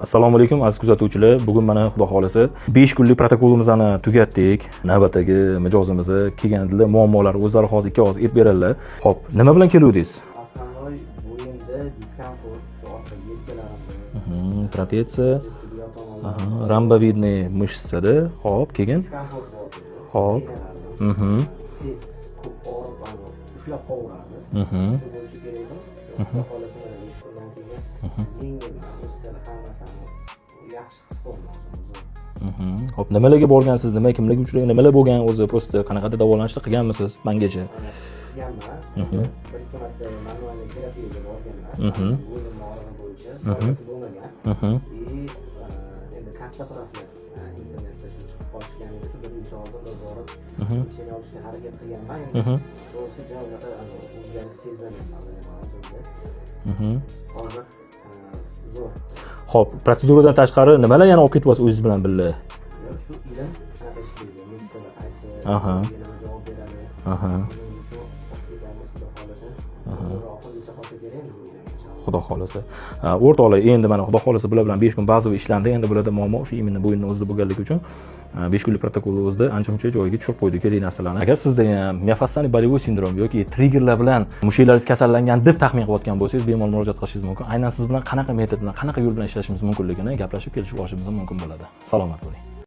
Assalomu alaykum aziz kuzatuvchilar. Bugun mana xudo xolasa 5 kunlik protokolimizni tugatdik. Navbatdagi mijozimizni kelganida muammolar o'zlari hozir 2 og'iz aytib beradilar. Xo'p, nima bilan keluvdingiz? Основной bo'yinda diskomfort, shu orqa yelkalarimda. Trapesiya, ромбовидный мышцада. Xo'p, keyin. Diskomfort bor. Xo'p. Tez ko'p og'riq ushlab qovuradi. Shu bo'yicha kerakmi? Xudo xolasa mana 5 kundan keyin yengil mышцаlar hammasini yaxshi his qilmoqchimiz. Xo'p, nimalarga borgansiz? Nima kimlarga uchragan? Nimalar bo'lgan o'zi? Prosta qanaqadir davolanishni qilganmisiz mangacha? Qilganman. Bir ikki marta manual terapiyaga borganman. Bo'yin og'rig'i bo'yicha foydasi bo'lmagan. Endi kastaprofiya internetda shu chiqib qolishganiga shu bir necha oldin bir borib lecheniya olishga harakat qilganman. To'g'risi unaqa o'zgarish sezmaganman o'zimda. Hozir zo'r. Xo'p, protseduradan tashqari nimalar yana olib ketyapsiz o'zingiz bilan birga? Shu ilm shunaqa ishlaydi. Missiyada qaysi javob beradi. Xudo xolasa. O'rtoqlar, endi mana xudo xolasa bular bilan 5 kun bazaviy ishlandi. Endi bularda muammo o'sha iminni bo'yinni o'zida bo'lganligi uchun 5 kunlik protokolni o'zida ancha-muncha joyiga tushirib qo'ydik kerak narsalarni. Agar sizda ham miofascial bolевой sindrom yoki triggerlar bilan mushaklaringiz kasallangan deb taxmin qilayotgan bo'lsangiz, bemalol murojaat qilishingiz mumkin. Aynan siz bilan qanaqa metod bilan, qanaqa yo'l bilan ishlashimiz mumkinligini gaplashib kelishib olishimiz mumkin bo'ladi. Salomat bo'ling.